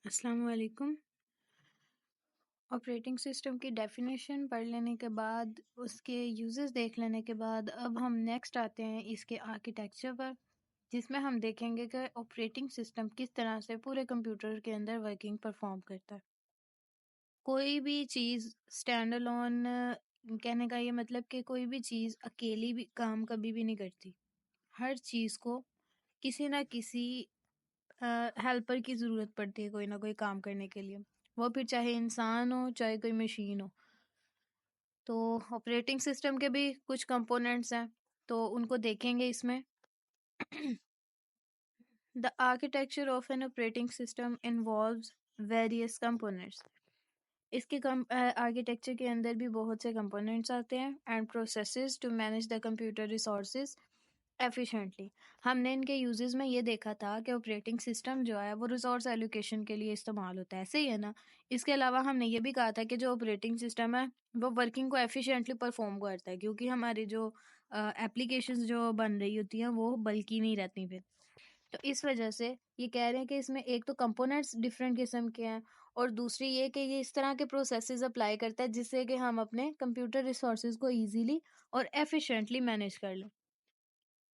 अस्सलाम वालेकुम। Operating system की डेफिनेशन पढ़ लेने के बाद, उसके यूजेस देख लेने के बाद, अब हम नेक्स्ट आते हैं इसके आर्किटेक्चर पर, जिसमें हम देखेंगे कि ऑपरेटिंग सिस्टम किस तरह से पूरे कंप्यूटर के अंदर वर्किंग परफॉर्म करता है। कोई भी चीज़ स्टैंड अलोन, कहने का ये मतलब कि कोई भी चीज़ अकेली भी काम कभी भी नहीं करती। हर चीज़ को किसी ना किसी हेल्पर की ज़रूरत पड़ती है कोई ना कोई काम करने के लिए, वो फिर चाहे इंसान हो चाहे कोई मशीन हो। तो ऑपरेटिंग सिस्टम के भी कुछ कंपोनेंट्स हैं, तो उनको देखेंगे इसमें। The architecture of an operating system involves various components. इसके आर्किटेक्चर के अंदर भी बहुत से कंपोनेंट्स आते हैं and processes to manage the computer resources efficiently. हमने इनके यूजेस में ये देखा था कि ऑपरेटिंग सिस्टम जो है वो रिसोर्स एलोकेशन के लिए इस्तेमाल होता है, ऐसे ही है ना। इसके अलावा हमने ये भी कहा था कि जो ऑपरेटिंग सिस्टम है वो वर्किंग को एफिशिएंटली परफॉर्म करता है, क्योंकि हमारी जो एप्लीकेशंस जो बन रही होती हैं वो बल्कि नहीं रहती फिर। तो इस वजह से ये कह रहे हैं कि इसमें एक तो कंपोनेंट्स डिफरेंट किस्म के हैं, और दूसरी ये कि ये इस तरह के प्रोसेसेस अप्लाई करता है जिससे कि हम अपने कंप्यूटर रिसोर्सेज को इजीली और एफिशिएंटली मैनेज कर लें।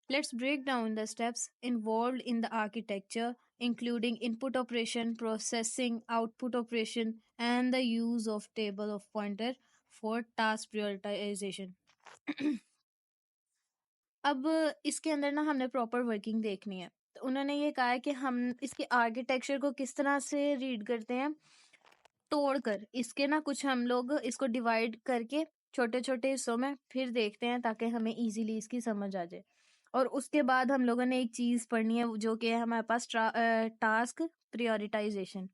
Let's break down the steps involved in the architecture, including input operation, processing, output operation, and the use of table of pointer for task prioritization. अब इसके अंदर ना हमने प्रॉपर वर्किंग देखनी है। तो उन्होंने ये कहा है कि हम इसके आर्किटेक्चर को किस तरह से रीड करते हैं, तोड़कर इसके ना कुछ हम लोग इसको डिवाइड करके छोटे छोटे हिस्सों में फिर देखते हैं, ताकि हमें इजीली इसकी समझ आ जाए। और उसके बाद हम लोगों ने एक चीज पढ़नी है जो कि है हमारे पास टास्क प्रायोरिटाइजेशन।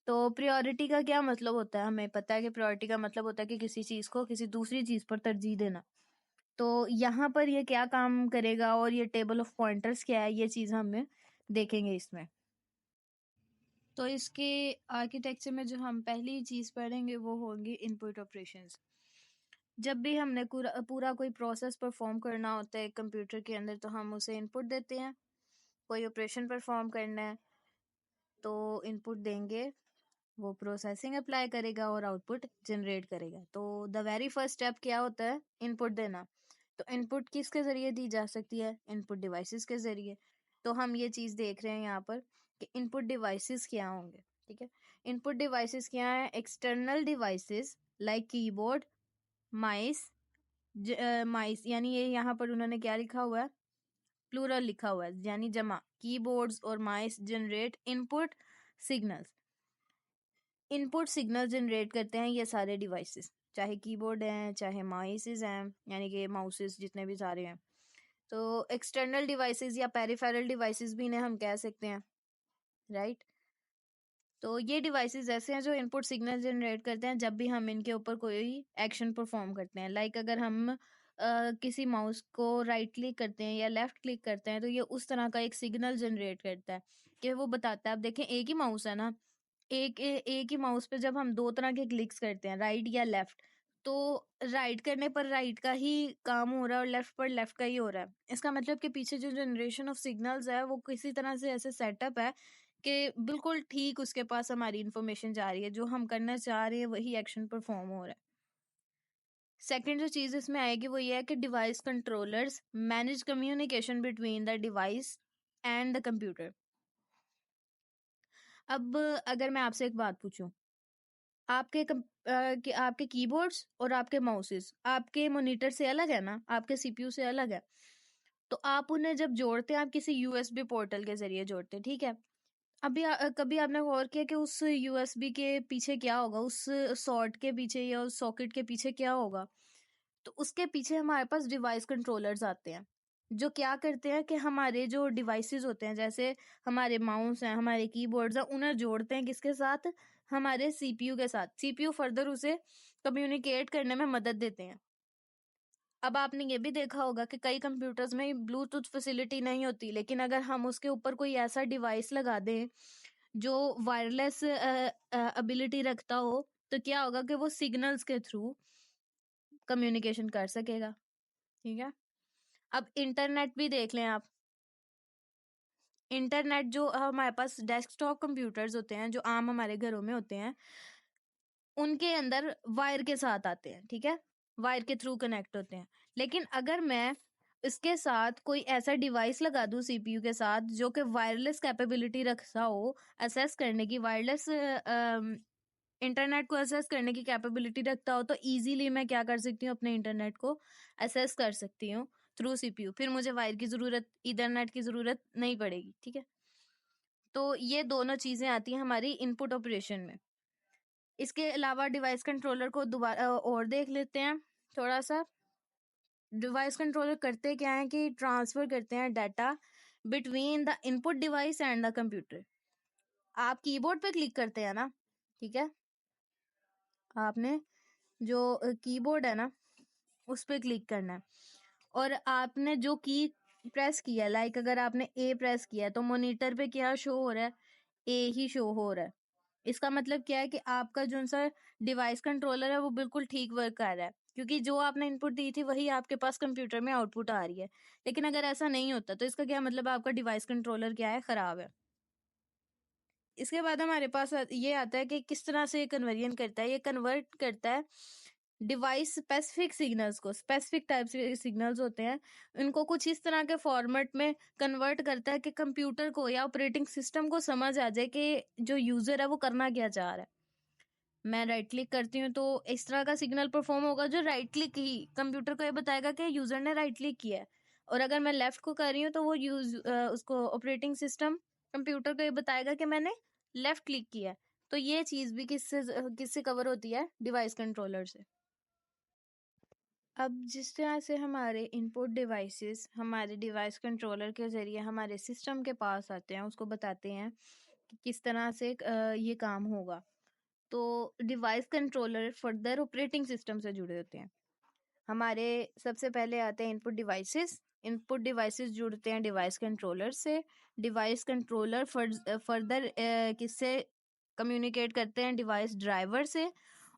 तो प्रायोरिटी का क्या मतलब होता है, हमें पता है कि प्रायोरिटी का मतलब होता है कि किसी चीज को किसी दूसरी चीज पर तरजीह देना। तो यहाँ पर ये क्या काम करेगा और ये टेबल ऑफ पॉइंटर्स क्या है, ये चीज हम देखेंगे इसमें। तो इसके आर्किटेक्चर में जो हम पहली चीज पढ़ेंगे वो होंगी इनपुट ऑपरेशंस। जब भी हमने पूरा कोई प्रोसेस परफॉर्म करना होता है कंप्यूटर के अंदर, तो हम उसे इनपुट देते हैं। कोई ऑपरेशन परफॉर्म करना है तो इनपुट देंगे, वो प्रोसेसिंग अप्लाई करेगा और आउटपुट जनरेट करेगा। तो द वेरी फर्स्ट स्टेप क्या होता है, इनपुट देना। तो इनपुट किसके जरिए दी जा सकती है, इनपुट डिवाइसेस के जरिए। तो हम ये चीज देख रहे हैं यहाँ पर कि इनपुट डिवाइसेस क्या होंगे। ठीक है, इनपुट डिवाइसेस क्या है, एक्सटर्नल डिवाइसेस लाइक कीबोर्ड, माइस। माइस यानी ये यहाँ पर उन्होंने क्या लिखा हुआ है, प्लूरल लिखा हुआ है, यानी जमा। कीबोर्ड्स और mice generate input signals. Input signal generate करते हैं ये सारे डिवाइसेस, चाहे कीबोर्ड हैं चाहे माउसेस हैं, यानी कि माउसेस जितने भी सारे हैं। तो एक्सटर्नल डिवाइसेस या पेरिफेरल डिवाइसेस भी इन्हें हम कह सकते हैं, राइट। तो ये डिवाइसेस ऐसे हैं जो इनपुट सिग्नल जनरेट करते हैं जब भी हम इनके ऊपर कोई एक्शन परफॉर्म करते हैं। लाइक अगर हम किसी माउस को राइट क्लिक करते हैं या लेफ्ट क्लिक करते हैं, तो ये उस तरह का एक सिग्नल जनरेट करता है कि वो बताता है। अब देखें, एक ही माउस है ना, एक ही माउस पे जब हम दो तरह के क्लिक्स करते हैं, राइट या लेफ्ट, तो राइट करने पर राइट का ही काम हो रहा है और लेफ्ट पर लेफ्ट का ही हो रहा है। इसका मतलब कि पीछे जो जनरेशन ऑफ सिग्नल्स है वो किसी तरह से ऐसे सेटअप है कि बिल्कुल ठीक उसके पास हमारी इंफॉर्मेशन जा रही है, जो हम करना चाह रहे हैं वही एक्शन परफॉर्म हो रहा है। सेकंड जो चीज इसमें आएगी वो ये है कि device controllers manage communication between the device and the computer. अब अगर मैं आपसे एक बात पूछूं, आपके कीबोर्ड्स और आपके माउसेस आपके मॉनिटर से अलग है ना, आपके सीपीयू से अलग है। तो आप उन्हें जब जोड़ते हैं, आप किसी यूएसबी पोर्टल के जरिए जोड़ते हैं, ठीक है। अभी कभी आपने गौर किया कि उस यूएसबी के पीछे क्या होगा, उस सॉर्ट के पीछे या उस सॉकेट के पीछे क्या होगा? तो उसके पीछे हमारे पास डिवाइस कंट्रोलर्स आते हैं, जो क्या करते हैं कि हमारे जो डिवाइसेस होते हैं, जैसे हमारे माउस हैं, हमारे कीबोर्ड्स हैं, उन्हें जोड़ते हैं किसके साथ, हमारे सीपीयू के साथ। सीपीयू फर्दर उसे कम्युनिकेट करने में मदद देते हैं। अब आपने ये भी देखा होगा कि कई कंप्यूटर्स में ब्लूटूथ फैसिलिटी नहीं होती, लेकिन अगर हम उसके ऊपर कोई ऐसा डिवाइस लगा दें जो वायरलेस एबिलिटी रखता हो, तो क्या होगा कि वो सिग्नल्स के थ्रू कम्युनिकेशन कर सकेगा। ठीक है, अब इंटरनेट भी देख लें आप। इंटरनेट जो हमारे पास डेस्कटॉप कंप्यूटर्स होते हैं जो आम हमारे घरों में होते हैं, उनके अंदर वायर के साथ आते हैं, ठीक है, वायर के थ्रू कनेक्ट होते हैं। लेकिन अगर मैं इसके साथ कोई ऐसा डिवाइस लगा दूं सीपीयू के साथ जो कि वायरलेस कैपेबिलिटी रखता हो, असेस करने की, वायरलेस इंटरनेट को असेस करने की कैपेबिलिटी रखता हो, तो इजीली मैं क्या कर सकती हूँ, अपने इंटरनेट को असेस कर सकती हूँ थ्रू सीपीयू। फिर मुझे वायर की जरूरत, इथरनेट की जरूरत नहीं पड़ेगी, ठीक है। तो ये दोनों चीजें आती हैं हमारी इनपुट ऑपरेशन में। इसके अलावा डिवाइस कंट्रोलर को दोबारा और देख लेते हैं थोड़ा सा। डिवाइस कंट्रोलर करते क्या है कि ट्रांसफर करते हैं data between the input device and the computer. आप कीबोर्ड पे क्लिक करते हैं ना, ठीक है, आपने जो कीबोर्ड है ना उस पे क्लिक करना है, और आपने जो की प्रेस किया, लाइक अगर आपने ए प्रेस किया तो मॉनिटर पे क्या शो हो रहा है, ए ही शो हो रहा है। इसका मतलब क्या है कि आपका जो सा डिवाइस कंट्रोलर है वो बिल्कुल ठीक वर्क कर रहा है, क्योंकि जो आपने इनपुट दी थी वही आपके पास कंप्यूटर में आउटपुट आ रही है। लेकिन अगर ऐसा नहीं होता तो इसका क्या मतलब, आपका डिवाइस कंट्रोलर क्या है, खराब है। इसके बाद हमारे पास ये आता है कि किस तरह से ये कन्वर्जन करता है। ये कन्वर्ट करता है डिवाइस स्पेसिफिक सिग्नल्स को, स्पेसिफिक टाइप से सिग्नल्स होते हैं, इनको कुछ इस तरह के फॉर्मेट में कन्वर्ट करता है कि कंप्यूटर को या ऑपरेटिंग सिस्टम को समझ आ जाए कि जो यूजर है वो करना क्या चाह रहा है। मैं राइट क्लिक करती हूँ तो इस तरह का सिग्नल परफॉर्म होगा जो राइट क्लिक ही कंप्यूटर को ये बताएगा कि यूजर ने राइट क्लिक किया है। और अगर मैं लेफ्ट को कर रही हूँ तो वो उसको ऑपरेटिंग सिस्टम कंप्यूटर को ये बताएगा कि मैंने लेफ्ट क्लिक किया है। तो ये चीज भी किससे कवर होती है, डिवाइस कंट्रोलर से। अब जिस तरह से हमारे इनपुट डिवाइसेस हमारे डिवाइस कंट्रोलर के जरिए हमारे सिस्टम के पास आते हैं, उसको बताते हैं कि किस तरह से ये काम होगा। तो device controller further operating system से जुड़े होते हैं। हमारे सबसे पहले आते हैं इनपुट डिवाइसेस। इनपुट डिवाइसेस जुड़ते हैं डिवाइस कंट्रोलर से। डिवाइस कंट्रोलर फर्दर किससे कम्युनिकेट करते हैं, डिवाइस ड्राइवर से।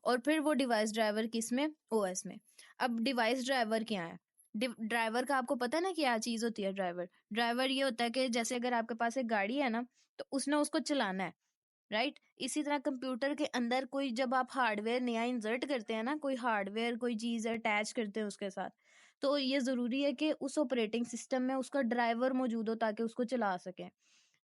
और फिर वो डिवाइस ड्राइवर किस में, ओएस में। अब डिवाइस ड्राइवर क्या है, ड्राइवर का आपको पता है ना क्या चीज होती है ड्राइवर। ड्राइवर ये होता है कि जैसे अगर आपके पास एक गाड़ी है ना, तो उसने उसको चलाना है, राइट। इसी तरह कंप्यूटर के अंदर कोई, जब आप हार्डवेयर नया इंसर्ट करते हैं ना, कोई हार्डवेयर कोई चीज अटैच करते हैं उसके साथ, तो ये जरूरी है कि उस ऑपरेटिंग सिस्टम में उसका ड्राइवर मौजूद हो ताकि उसको चला सके।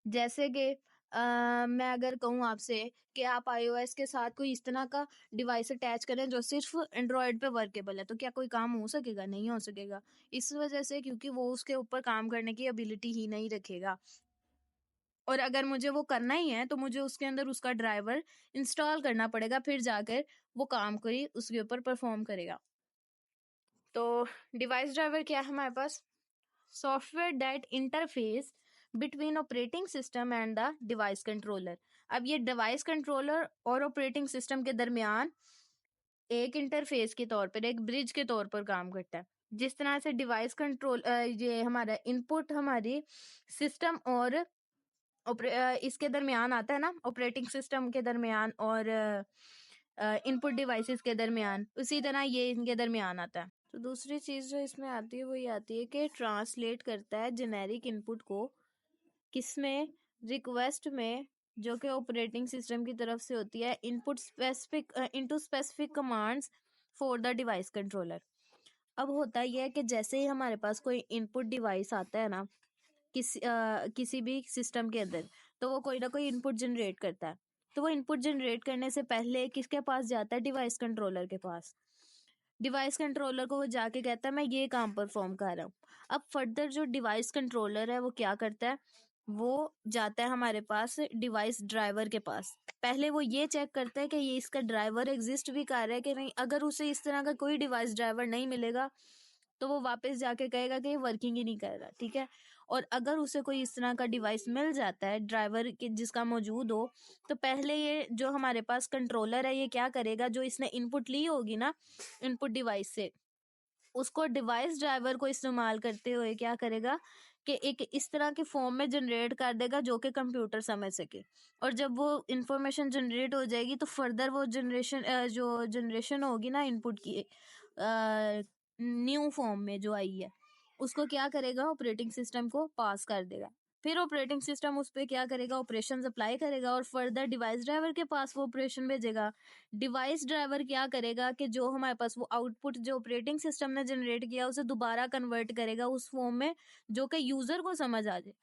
जैसे कि मैं अगर कहूँ आपसे कि आप iOS के साथ कोई इस तरह का डिवाइस अटैच करें जो सिर्फ एंड्रॉयड पे वर्केबल है, तो क्या कोई काम हो सकेगा? नहीं हो सकेगा। इस वजह से, क्योंकि वो उसके ऊपर काम करने की एबिलिटी ही नहीं रखेगा। और अगर मुझे वो करना ही है तो मुझे उसके अंदर उसका ड्राइवर इंस्टॉल करना पड़ेगा, फिर जाकर वो काम कोई उसके ऊपर परफॉर्म करेगा। तो डिवाइस ड्राइवर क्या है हमारे पास, software that interface between operating system and the device controller. अब ये डिवाइस कंट्रोलर और ऑपरेटिंग सिस्टम के दरमियान एक इंटरफेस के तौर पर, एक ब्रिज के तौर पर काम करता है। जिस तरह से डिवाइस कंट्रोल, ये हमारा इनपुट हमारी सिस्टम और इसके दरमियान आता है ना, ऑपरेटिंग सिस्टम के दरमियान और इनपुट डिवाइसेस के दरमियान, उसी तरह ये इनके दरमियान आता है। तो दूसरी चीज जो इसमें आती है वो ये आती है कि ट्रांसलेट करता है जेनेरिक इनपुट को किसमें, रिक्वेस्ट में, जो कि ऑपरेटिंग सिस्टम की तरफ से होती है, input specific into specific commands for the device controller. अब होता यह है कि जैसे ही हमारे पास कोई इनपुट डिवाइस आता है ना, किसी भी सिस्टम के अंदर, तो वो कोई ना कोई इनपुट जनरेट करता है। तो वो इनपुट जनरेट करने से पहले किसके पास जाता है, डिवाइस कंट्रोलर के पास। डिवाइस कंट्रोलर को वो जाके कहता है मैं ये काम परफॉर्म कर रहा हूँ। अब फर्दर जो डिवाइस कंट्रोलर है वो क्या करता है, वो जाता है हमारे पास डिवाइस ड्राइवर के पास। पहले वो ये चेक करता है कि ये इसका ड्राइवर एग्जिस्ट भी कर रहा है कि नहीं। अगर उसे इस तरह का कोई डिवाइस ड्राइवर नहीं मिलेगा तो वो वापस जाके कहेगा कि ये वर्किंग ही नहीं कर रहा, ठीक है। और अगर उसे कोई इस तरह का डिवाइस मिल जाता है ड्राइवर के जिसका मौजूद हो, तो पहले ये जो हमारे पास कंट्रोलर है ये क्या करेगा, जो इसने इनपुट ली होगी ना इनपुट डिवाइस से, उसको डिवाइस ड्राइवर को इस्तेमाल करते हुए क्या करेगा कि एक इस तरह के फॉर्म में जनरेट कर देगा जो कि कंप्यूटर समझ सके। और जब वो इंफॉर्मेशन जनरेट हो जाएगी तो फर्दर वो जो जनरेशन होगी ना इनपुट की न्यू फॉर्म में जो आई है, उसको क्या करेगा, ऑपरेटिंग सिस्टम को पास कर देगा। फिर ऑपरेटिंग सिस्टम उस पर क्या करेगा, ऑपरेशन अप्लाई करेगा और फर्दर डिवाइस ड्राइवर के पास वो ऑपरेशन भेजेगा। डिवाइस ड्राइवर क्या करेगा कि जो हमारे पास वो आउटपुट जो ऑपरेटिंग सिस्टम ने जनरेट किया उसे दोबारा कन्वर्ट करेगा उस फॉर्म में जो कि यूजर को समझ आ जाए।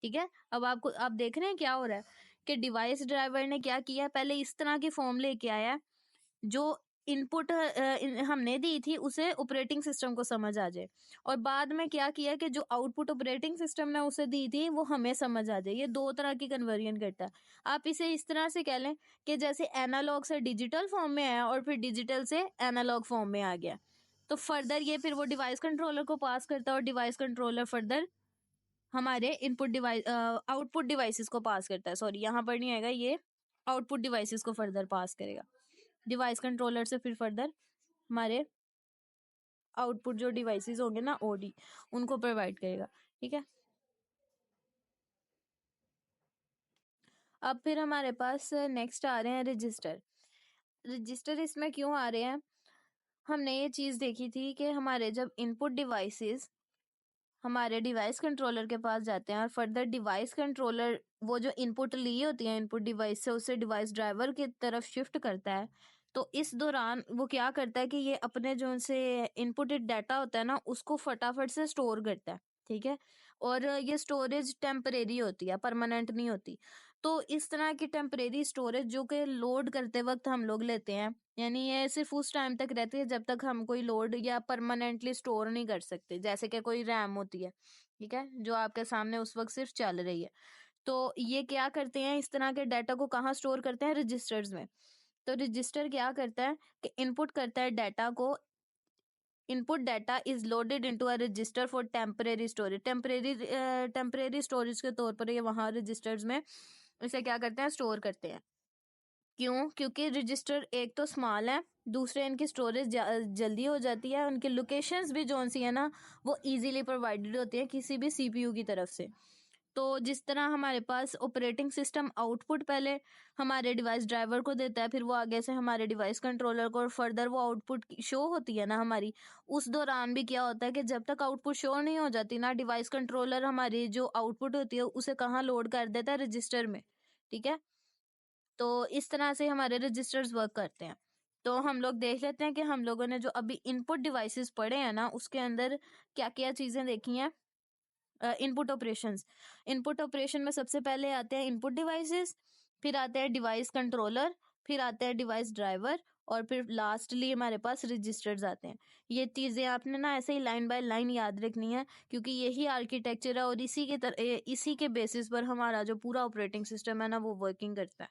ठीक है, अब आप देख रहे हैं क्या हो रहा है कि डिवाइस ड्राइवर ने क्या किया, पहले इस तरह की फॉर्म लेके आया जो इनपुट हमने दी थी उसे ऑपरेटिंग सिस्टम को समझ आ जाए, और बाद में क्या किया कि जो आउटपुट ऑपरेटिंग सिस्टम ने उसे दी थी वो हमें समझ आ जाए। ये दो तरह की कन्वर्जन करता है। आप इसे इस तरह से कह लें कि जैसे एनालॉग से डिजिटल फॉर्म में आया और फिर डिजिटल से एनालॉग फॉर्म में आ गया, तो फर्दर ये फिर वो डिवाइस कंट्रोलर को पास करता है और डिवाइस कंट्रोलर फर्दर हमारे इनपुट डिवाइस आउटपुट डिवाइसेस को पास करता है। सॉरी, यहाँ पर नहीं आएगा, ये आउटपुट डिवाइसेस को फर्दर पास करेगा डिवाइस कंट्रोलर से, फिर फर्दर हमारे आउटपुट जो डिवाइसेस होंगे ना ओडी उनको प्रोवाइड करेगा। ठीक है, अब फिर हमारे पास नेक्स्ट आ रहे हैं रजिस्टर। रजिस्टर इसमें क्यों आ रहे हैं, हमने ये चीज देखी थी कि हमारे जब इनपुट डिवाइसेस हमारे डिवाइस कंट्रोलर के पास जाते हैं और फर्दर डिवाइस कंट्रोलर वो जो इनपुट ली होती है इनपुट डिवाइस से उसे डिवाइस ड्राइवर की तरफ शिफ्ट करता है, तो इस दौरान वो क्या करता है कि ये अपने जो से इनपुटेड डाटा होता है ना उसको फटाफट से स्टोर करता है। ठीक है, और ये स्टोरेज टेम्परेरी होती है, परमानेंट नहीं होती। तो इस तरह की टेम्परेरी स्टोरेज जो कि लोड करते वक्त हम लोग लेते हैं, यानी ये सिर्फ उस टाइम तक रहती है जब तक हम कोई लोड या परमानेंटली स्टोर नहीं कर सकते, जैसे कि कोई रैम होती है। ठीक है, जो आपके सामने उस वक्त सिर्फ चल रही है। तो ये क्या करते हैं, इस तरह के डाटा को कहाँ स्टोर करते हैं, रजिस्टर्स में। तो रजिस्टर क्या करता है कि इनपुट करता है डाटा को, input data is loaded into a resistor for temporary storage. Temporary storage के तौर पर ये वहाँ रजिस्टर्स में इसे क्या करते हैं, स्टोर करते हैं। क्यों, क्योंकि रजिस्टर एक तो स्मॉल है, दूसरे इनकी स्टोरेज जल्दी हो जाती है, उनकी लोकेशंस भी जो सी है ना वो इजीली प्रोवाइडेड होती है किसी भी सीपीयू की तरफ से। तो जिस तरह हमारे पास ऑपरेटिंग सिस्टम आउटपुट पहले हमारे डिवाइस ड्राइवर को देता है, फिर वो आगे से हमारे डिवाइस कंट्रोलर को, और फर्दर वो आउटपुट शो होती है ना हमारी, उस दौरान भी क्या होता है कि जब तक आउटपुट शो नहीं हो जाती ना, डिवाइस कंट्रोलर हमारी जो आउटपुट होती है उसे कहाँ लोड कर देता है, रजिस्टर में। ठीक है, तो इस तरह से हमारे रजिस्टर्स वर्क करते हैं। तो हम लोग देख लेते हैं कि हम लोगों ने जो अभी इनपुट डिवाइसेस पढ़े हैं ना उसके अंदर क्या क्या चीजें देखी हैं। इनपुट ऑपरेशंस, इनपुट ऑपरेशन में सबसे पहले आते हैं इनपुट डिवाइसेस, फिर आते हैं डिवाइस कंट्रोलर, फिर आते हैं डिवाइस ड्राइवर, और फिर लास्टली हमारे पास रजिस्टर्स आते हैं। ये चीजें आपने ना ऐसे ही लाइन बाय लाइन याद रखनी है, क्योंकि यही आर्किटेक्चर है और इसी के बेसिस पर हमारा जो पूरा ऑपरेटिंग सिस्टम है ना वो वर्किंग करता है।